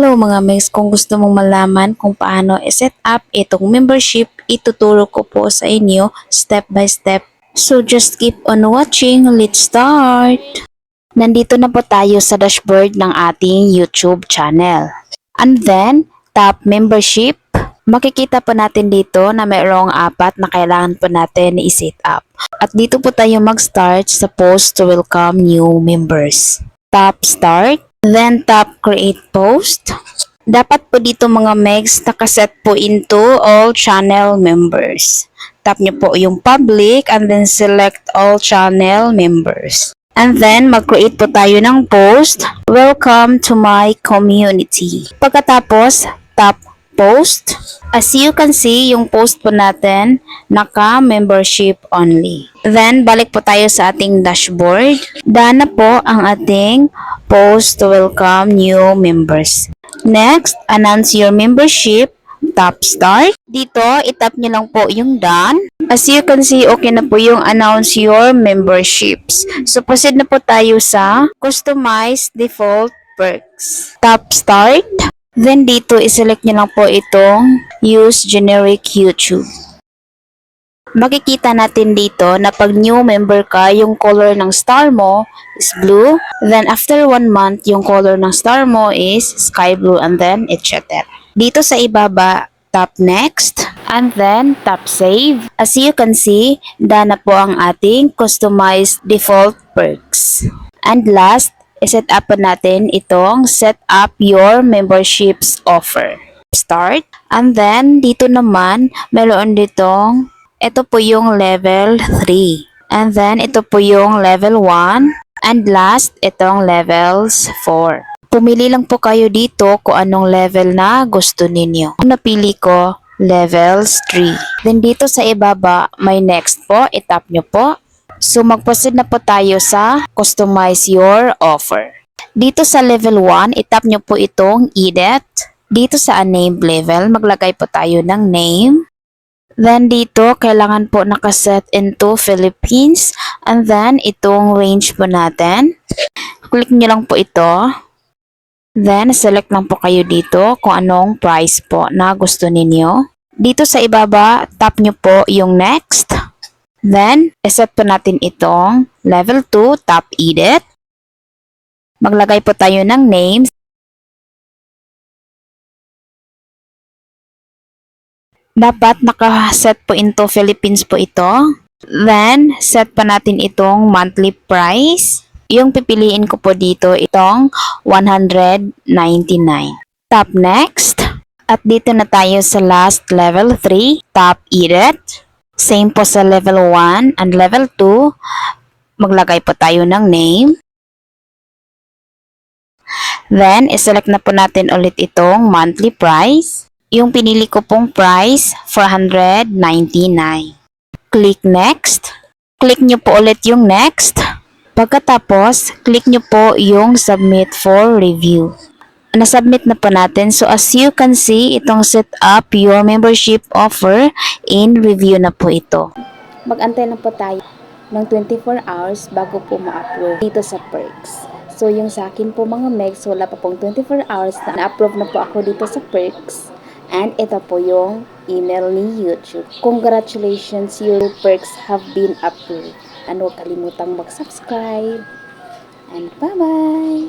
Hello mga mates, kung gusto mong malaman kung paano i-set up itong membership, ituturo ko po sa inyo step by step. So just keep on watching, let's start! Nandito na po tayo sa dashboard ng ating YouTube channel. And then, tap membership. Makikita po natin dito na mayroong 4 na kailangan po natin i-set up. At dito po tayo mag-start sa post to welcome new members. Tap start. Then tap create post. Dapat po dito mga megs nakaset po into all channel members. Tap nyo po yung public and then select all channel members. And then mag-create po tayo ng post. Welcome to my community. Pagkatapos tap post. As you can see, yung post po natin naka-membership only. Then, balik po tayo sa ating dashboard. Dana po ang ating post to welcome new members. Next, announce your membership. Tap start. Dito, itap nyo lang po yung done. As you can see, okay na po yung announce your memberships. So, proceed na po tayo sa customize default perks. Tap start. Then dito, iselect nyo lang po itong use generic YouTube. Makikita natin dito na pag new member ka, yung color ng star mo is blue. Then after 1 month, yung color ng star mo is sky blue and then etc. Dito sa ibaba, tap next and then tap save. As you can see, dana po ang ating customized default perks. And last, i-set up natin itong set up your memberships offer. Start. And then, dito naman, meron ditong, ito po yung level 3. And then, ito po yung level 1. And last, itong levels 4. Pumili lang po kayo dito kung anong level na gusto ninyo. Napili ko, levels 3. Then, dito sa ibaba, may next po. Itap nyo po. So, mag-proceed na po tayo sa customize your offer. Dito sa level 1, itap nyo po itong edit. Dito sa unnamed level, maglagay po tayo ng name. Then dito, kailangan po nakaset into Philippines. And then, itong range po natin. Click nyo lang po ito. Then, select lang po kayo dito kung anong price po na gusto ninyo. Dito sa ibaba, tap nyo po yung next. Then, iset po natin itong level 2, tap edit. Maglagay po tayo ng names. Dapat nakaset po into Philippines po ito. Then, set pa natin itong monthly price. Yung pipiliin ko po dito, itong 199. Tap next. At dito na tayo sa last level 3, tap edit. Same po sa level 1 and level 2. Maglagay po tayo ng name. Then, iselect na po natin ulit itong monthly price. Yung pinili ko pong price, 499. Click next. Click nyo po ulit yung next. Pagkatapos, click nyo po yung submit for review. Na-submit na po natin. So, as you can see, itong set up your membership offer in review na po ito. Mag-antay na po tayo ng 24 hours bago po ma-upload dito sa perks. So, yung sa akin po mga megs, wala pa pong 24 hours na na-approve na po ako dito sa perks. And ito po yung email ni YouTube. Congratulations, your perks have been approved. And huwag kalimutang mag-subscribe. And bye-bye!